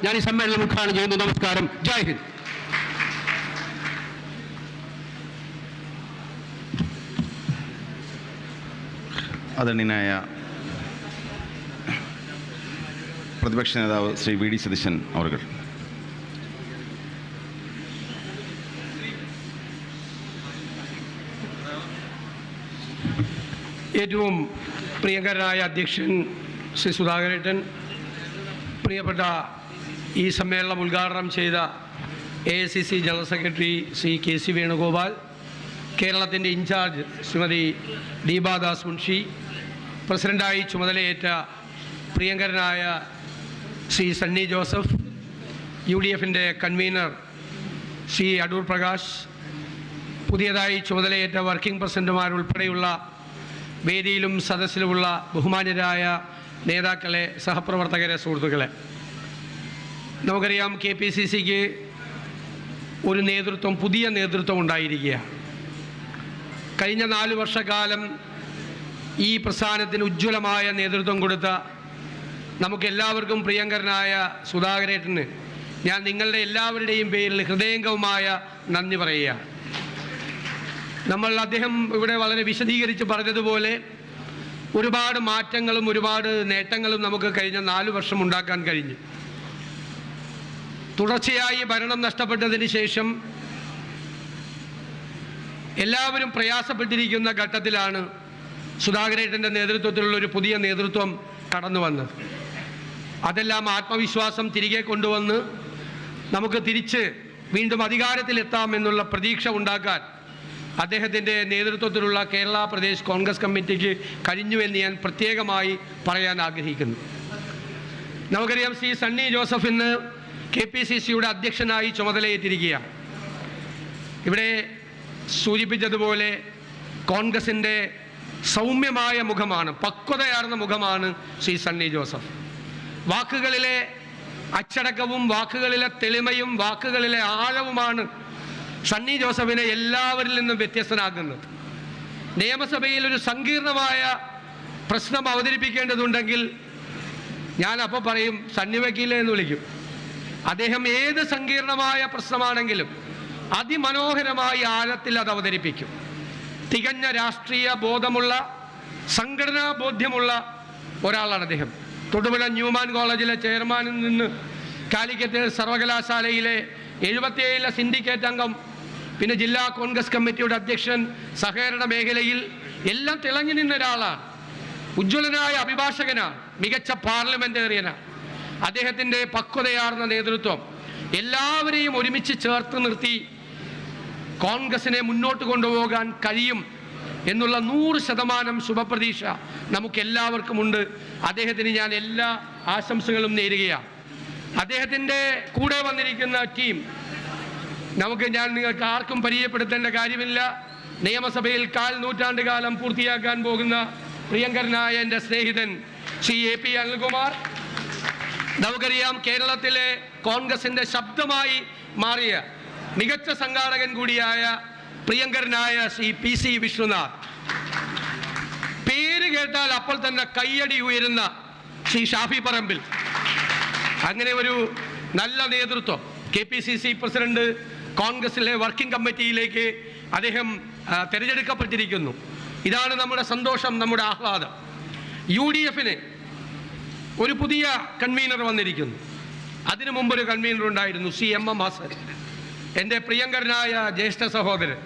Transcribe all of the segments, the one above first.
ഞാൻ ഈ സമ്മേളനം ഉദ്ഘാടനം ചെയ്യുന്നു. നമസ്കാരം. ജയ് ഹിന്ദ്. ആദരണീയനായ പ്രതിപക്ഷ നേതാവ് ശ്രീ വി ഡി സതീശൻ അവർ. ഏറ്റവും പ്രിയങ്കരനായ അധ്യക്ഷൻ ശ്രീ സുധാകരേട്ടൻ, പ്രിയപ്പെട്ട ഈ സമ്മേളനം ഉദ്ഘാടനം ചെയ്ത AICC general secretary Shri KC Venugopal, കേരളത്തിൻ്റെ ഇൻചാർജ് ശ്രീമതി ദീപാദാസ് മുൻഷി, പ്രസിഡൻ്റായി ചുമതലയേറ്റ പ്രിയങ്കരനായ ശ്രീ സണ്ണി ജോസഫ്, UDFൻ്റെ കൺവീനർ ശ്രീ അടൂർ പ്രകാശ്, പുതിയതായി ചുമതലയേറ്റ വർക്കിംഗ് പ്രസിഡന്റുമാരുൾപ്പെടെയുള്ള വേദിയിലും സദസ്സിലുമുള്ള ബഹുമാന്യരായ നേതാക്കളെ, സഹപ്രവർത്തകരെ, സുഹൃത്തുക്കളെ, നമുക്കറിയാം KPCCക്ക് ഒരു നേതൃത്വം, പുതിയ നേതൃത്വം ഉണ്ടായിരിക്കുകയാണ്. കഴിഞ്ഞ 4 വർഷക്കാലം ഈ പ്രസ്ഥാനത്തിന് ഉജ്ജ്വലമായ നേതൃത്വം കൊടുത്ത നമുക്കെല്ലാവർക്കും പ്രിയങ്കരനായ സുധാകരേട്ടന് ഞാൻ നിങ്ങളുടെ എല്ലാവരുടെയും പേരിൽ ഹൃദയംഗമമായ നന്ദി പറയുകയാണ്. അദ്ദേഹം ഇവിടെ വളരെ വിശദീകരിച്ച് പറഞ്ഞതുപോലെ ഒരുപാട് മാറ്റങ്ങളും ഒരുപാട് നേട്ടങ്ങളും നമുക്ക് കഴിഞ്ഞ 4 വർഷം ഉണ്ടാക്കാൻ കഴിഞ്ഞു. തുടർച്ചയായി ഭരണം നഷ്ടപ്പെട്ടതിന് ശേഷം എല്ലാവരും പ്രയാസപ്പെട്ടിരിക്കുന്ന ഘട്ടത്തിലാണ് സുധാകരേട്ടൻ്റെ നേതൃത്വത്തിലുള്ള ഒരു പുതിയ നേതൃത്വം കടന്നു വന്നത്. അതെല്ലാം ആത്മവിശ്വാസം തിരികെ കൊണ്ടുവന്ന് നമുക്ക് തിരിച്ച് വീണ്ടും അധികാരത്തിലെത്താം എന്നുള്ള പ്രതീക്ഷ ഉണ്ടാക്കാൻ അദ്ദേഹത്തിൻ്റെ നേതൃത്വത്തിലുള്ള കേരള പ്രദേശ് കോൺഗ്രസ് കമ്മിറ്റിക്ക് കഴിഞ്ഞുവെന്ന് ഞാൻ പ്രത്യേകമായി പറയാൻ ആഗ്രഹിക്കുന്നു. നമുക്കറിയാം ശ്രീ സണ്ണി ജോസഫ് ഇന്ന് KPCCയുടെ അധ്യക്ഷനായി ചുമതലയേറ്റിരിക്കുകയാണ്. ഇവിടെ സൂചിപ്പിച്ചതുപോലെ കോൺഗ്രസിൻ്റെ സൗമ്യമായ മുഖമാണ്, പക്വതയാർന്ന മുഖമാണ് ശ്രീ സണ്ണി ജോസഫ്. വാക്കുകളിലെ അച്ചടക്കവും വാക്കുകളിലെ തെളിമയും വാക്കുകളിലെ ആഴവുമാണ് സണ്ണി ജോസഫിനെ എല്ലാവരിൽ നിന്നും വ്യത്യസ്തനാക്കുന്നത്. നിയമസഭയിൽ ഒരു സങ്കീർണമായ പ്രശ്നം അവതരിപ്പിക്കേണ്ടതുണ്ടെങ്കിൽ ഞാൻ അപ്പോൾ പറയും സണ്ണി വക്കീലെ എന്ന് വിളിക്കും. അദ്ദേഹം ഏത് സങ്കീർണമായ പ്രശ്നമാണെങ്കിലും അതിമനോഹരമായി ആഴത്തിൽ അത് അവതരിപ്പിക്കും. തികഞ്ഞ രാഷ്ട്രീയ ബോധമുള്ള, സംഘടനാ ബോധ്യമുള്ള ഒരാളാണ് അദ്ദേഹം. തൊടുപുഴ ന്യൂമാൻ കോളേജിലെ ചെയർമാനിൽ നിന്ന് കാലിക്കറ്റ് സർവകലാശാലയിലെ 77 സിൻഡിക്കേറ്റ് അംഗം, പിന്നെ ജില്ലാ കോൺഗ്രസ് കമ്മിറ്റിയുടെ അധ്യക്ഷൻ, സഹകരണ മേഖലയിൽ എല്ലാം തിളങ്ങി നിന്ന ഒരാളാണ്. ഉജ്ജ്വലനായ അഭിഭാഷകനാണ്, മികച്ച പാർലമെന്റേറിയനാണ്. അദ്ദേഹത്തിൻ്റെ പക്വതയാർന്ന നേതൃത്വം എല്ലാവരെയും ഒരുമിച്ച് ചേർത്ത് നിർത്തി കോൺഗ്രസിനെ മുന്നോട്ട് കൊണ്ടുപോകാൻ കഴിയും എന്നുള്ള 100% ശുഭപ്രതീക്ഷ നമുക്കെല്ലാവർക്കുമുണ്ട്. അദ്ദേഹത്തിന് ഞാൻ എല്ലാ ആശംസകളും നേരുകയാണ്. അദ്ദേഹത്തിൻ്റെ കൂടെ വന്നിരിക്കുന്ന ടീം നിങ്ങൾക്ക് ആർക്കും പരിചയപ്പെടുത്തേണ്ട കാര്യമില്ല. നിയമസഭയിൽ 1/4 നൂറ്റാണ്ട് കാലം പൂർത്തിയാക്കാൻ പോകുന്ന പ്രിയങ്കരനായ എൻ്റെ സ്നേഹിതൻ ശ്രീ AP അനിൽകുമാർ, നമുക്കറിയാം കേരളത്തിലെ കോൺഗ്രസിൻ്റെ ശബ്ദമായി മാറിയ മികച്ച സംഘാടകൻ കൂടിയായ പ്രിയങ്കരനായ ശ്രീ PC വിശ്വനാഥ്, പേര് കേട്ടാൽ അപ്പോൾ തന്നെ കയ്യടി ഉയരുന്ന ശ്രീ ഷാഫി പറമ്പിൽ, അങ്ങനെ ഒരു നല്ല നേതൃത്വം. KPCC പ്രസിഡന്റ് കോൺഗ്രസിലെ വർക്കിംഗ് കമ്മിറ്റിയിലേക്ക് അദ്ദേഹം തിരഞ്ഞെടുക്കപ്പെട്ടിരിക്കുന്നു. ഇതാണ് നമ്മുടെ സന്തോഷം, നമ്മുടെ ആഹ്ലാദം. UDFന് ഒരു പുതിയ കൺവീനർ വന്നിരിക്കുന്നു. അതിനു മുമ്പൊരു കൺവീനർ ഉണ്ടായിരുന്നു, CMM ഹസൻ, എൻ്റെ പ്രിയങ്കരനായ ജ്യേഷ്ഠ സഹോദരൻ.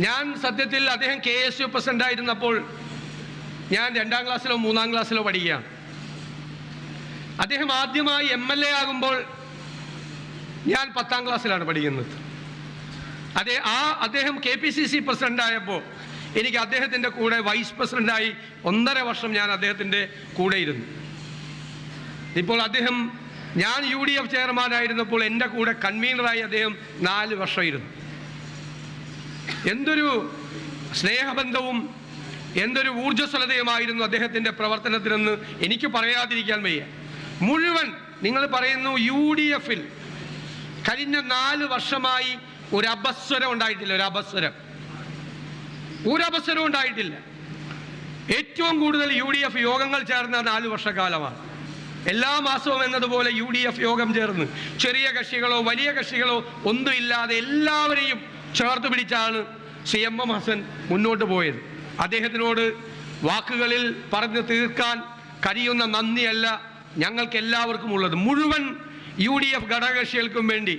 ഞാൻ സത്യത്തിൽ അദ്ദേഹം KSU പ്രസിഡൻ്റായിരുന്നപ്പോൾ ഞാൻ 2ാം ക്ലാസ്സിലോ 3ാം ക്ലാസ്സിലോ പഠിക്കുകയാണ്. അദ്ദേഹം ആദ്യമായി MLA ആകുമ്പോൾ ഞാൻ 10ാം ക്ലാസ്സിലാണ് പഠിക്കുന്നത്. അദ്ദേഹം KPCC പ്രസിഡൻ്റായപ്പോൾ എനിക്ക് അദ്ദേഹത്തിൻ്റെ കൂടെ വൈസ് പ്രസിഡൻ്റായി 1.5 വർഷം ഞാൻ അദ്ദേഹത്തിൻ്റെ കൂടെ ഇരുന്നു. ഇപ്പോൾ ഞാൻ UDF ചെയർമാനായിരുന്നപ്പോൾ എൻ്റെ കൂടെ കൺവീനറായി അദ്ദേഹം 4 വർഷം ഇരുന്നു. എന്തൊരു സ്നേഹബന്ധവും എന്തൊരു ഊർജ്ജസ്വലതയുമായിരുന്നു അദ്ദേഹത്തിൻ്റെ പ്രവർത്തനത്തിനെന്ന് എനിക്ക് പറയാതിരിക്കാൻ വയ്യ. മുഴുവൻ നിങ്ങൾ പറയുന്നു UDFൽ കഴിഞ്ഞ 4 വർഷമായി ഒരു അപസ്വരം ഉണ്ടായിട്ടില്ല, ഒരു അപസ്വരം ഉണ്ടായിട്ടില്ല. ഏറ്റവും കൂടുതൽ UDF യോഗങ്ങൾ ചേർന്ന 4 വർഷക്കാലമാണ്. എല്ലാ മാസവും എന്നതുപോലെ UDF യോഗം ചേർന്ന് ചെറിയ കക്ഷികളോ വലിയ കക്ഷികളോ ഒന്നുമില്ലാതെ എല്ലാവരെയും ചേർത്ത് പിടിച്ചാണ് CMM ഹസൻ മുന്നോട്ട് പോയത്. അദ്ദേഹത്തിനോട് വാക്കുകളിൽ പറഞ്ഞു തീർക്കാൻ കഴിയുന്ന നന്ദിയല്ല ഞങ്ങൾക്ക് എല്ലാവർക്കും ഉള്ളത്. മുഴുവൻ UDF ഘടകകക്ഷികൾക്കും വേണ്ടി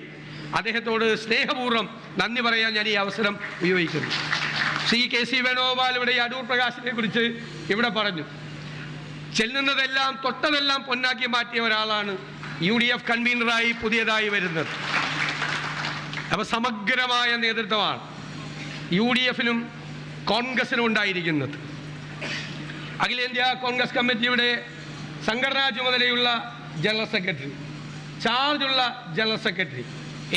അദ്ദേഹത്തോട് സ്നേഹപൂർവ്വം നന്ദി പറയാൻ ഞാൻ ഈ അവസരം ഉപയോഗിക്കുന്നു. ശ്രീ KC വേണുഗോപാൽ ഇവിടെ അടൂർ പ്രകാശിനെ കുറിച്ച് ഇവിടെ പറഞ്ഞു. ചെല്ലുന്നതെല്ലാം തൊട്ടതെല്ലാം പൊന്നാക്കി മാറ്റിയ ഒരാളാണ് UDF കൺവീനറായി പുതിയതായി വരുന്നത്. അപ്പോൾ സമഗ്രമായ നേതൃത്വമാണ് UDFനും കോൺഗ്രസിനും ഉണ്ടായിരിക്കുന്നത്. അഖിലേന്ത്യാ കോൺഗ്രസ് കമ്മിറ്റിയുടെ സംഘടനാ ചുമതലയുള്ള ജനറൽ സെക്രട്ടറി, ചാർജുള്ള ജനറൽ സെക്രട്ടറി,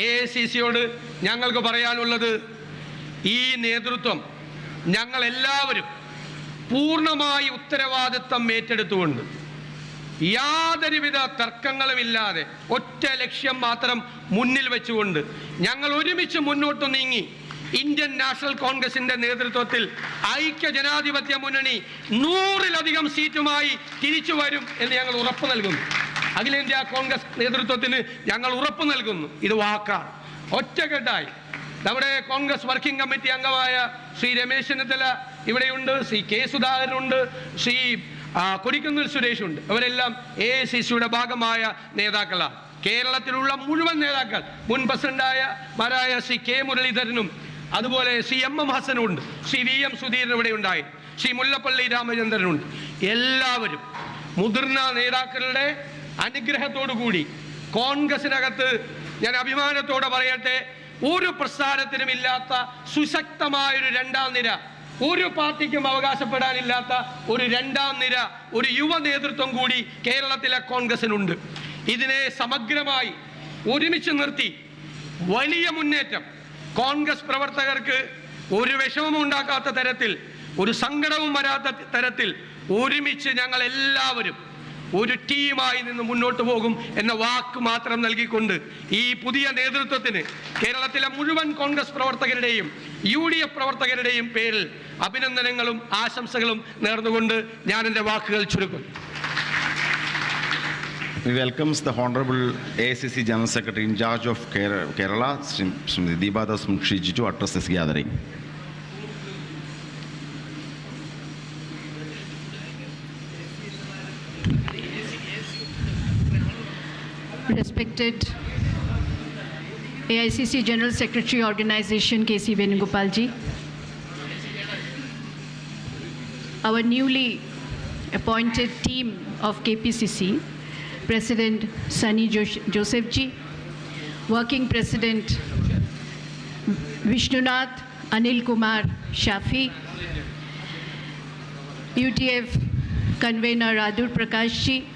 AICCയോട് ഞങ്ങൾക്ക് പറയാനുള്ളത് ഈ നേതൃത്വം ഞങ്ങളെല്ലാവരും പൂർണ്ണമായി ഉത്തരവാദിത്വം ഏറ്റെടുത്തുകൊണ്ട് യാതൊരുവിധ തർക്കങ്ങളുമില്ലാതെ ഒറ്റ ലക്ഷ്യം മാത്രം മുന്നിൽ വെച്ചുകൊണ്ട് ഞങ്ങൾ ഒരുമിച്ച് മുന്നോട്ട് നീങ്ങി ഇന്ത്യൻ നാഷണൽ കോൺഗ്രസിന്റെ നേതൃത്വത്തിൽ ഐക്യ ജനാധിപത്യ മുന്നണി 100-ലധികം സീറ്റുമായി തിരിച്ചു വരും എന്ന് ഞങ്ങൾ ഉറപ്പ് നൽകുന്നു. അഖിലേന്ത്യാ കോൺഗ്രസ് നേതൃത്വത്തിന് ഞങ്ങൾ ഉറപ്പ് നൽകുന്നു. ഇത് വാക്കാണ്. ഒറ്റക്കെട്ടായി നമ്മുടെ കോൺഗ്രസ് വർക്കിംഗ് കമ്മിറ്റി അംഗമായ ശ്രീ രമേശ് ചെന്നിത്തല ഇവിടെയുണ്ട്, ശ്രീ K സുധാകരനുണ്ട്, ശ്രീ കൊടിക്കുന്നിൽ സുരേഷുണ്ട്. അവരെല്ലാം AICCയുടെ ഭാഗമായ നേതാക്കളാണ്. കേരളത്തിലുള്ള മുഴുവൻ നേതാക്കൾ, മുൻ പ്രസിഡന്റായ ശ്രീ K മുരളീധരനും അതുപോലെ ശ്രീ MM ഹസനുണ്ട്, ശ്രീ VM സുധീരൻ ഇവിടെ ഉണ്ടായി, ശ്രീ മുല്ലപ്പള്ളി രാമചന്ദ്രനുണ്ട്. എല്ലാവരും മുതിർന്ന നേതാക്കളുടെ അനുഗ്രഹത്തോടു കൂടി കോൺഗ്രസിനകത്ത് ഞാൻ അഭിമാനത്തോടെ പറയട്ടെ, ഒരു പ്രസ്ഥാനത്തിനും ഇല്ലാത്ത സുശക്തമായൊരു രണ്ടാം നിര, ഒരു പാർട്ടിക്കും അവകാശപ്പെടാനില്ലാത്ത ഒരു രണ്ടാം നിര, ഒരു യുവ നേതൃത്വം കൂടി കേരളത്തിലെ കോൺഗ്രസിനുണ്ട്. ഇതിനെ സമഗ്രമായി ഒരുമിച്ച് നിർത്തി വലിയ മുന്നേറ്റം കോൺഗ്രസ് പ്രവർത്തകർക്ക് ഒരു വിഷമവും ഉണ്ടാക്കാത്ത തരത്തിൽ, ഒരു സങ്കടവും വരാത്ത തരത്തിൽ ഒരുമിച്ച് ഞങ്ങൾ എല്ലാവരും ഒരു ടീമായി നിന്ന് മുന്നോട്ട് പോകും എന്ന വാക്ക് മാത്രം നൽകിക്കൊണ്ട് ഈ പുതിയ നേതൃത്വത്തിന് കേരളത്തിലെ മുഴുവൻ കോൺഗ്രസ് പ്രവർത്തകരുടെയും UDF പ്രവർത്തകരുടെയും പേരിൽ അഭിനന്ദനങ്ങളും ആശംസകളും നേർന്നുകൊണ്ട് ഞാൻ എൻ്റെ വാക്കുകൾ ചുരുക്കുന്നു. We welcomes the Honorable AICC General Secretary in charge of Kerala, Srimati Deebadas Mukherjee, to address this gathering. Respected AICC General Secretary Organization KC Venugopal ji, our newly appointed team of KPCC, President Sunny Joseph ji, Working President Vishnunath Anil Kumar Shafi, UTF Convener Adur Prakash ji,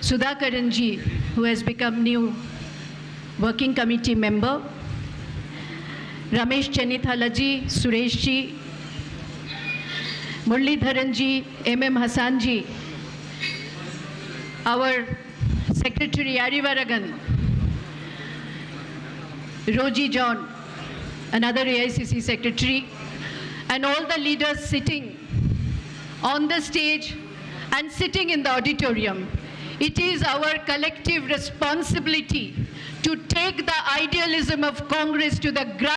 Sudhakaran ji, who has become new working committee member, Ramesh Chennithala ji, Suresh ji, Muralidharan ji, MM Hassan ji, our Secretary Arivaragan, Roji John, another AICC Secretary, and all the leaders sitting on the stage and sitting in the auditorium. It is our collective responsibility to take the idealism of Congress to the ground.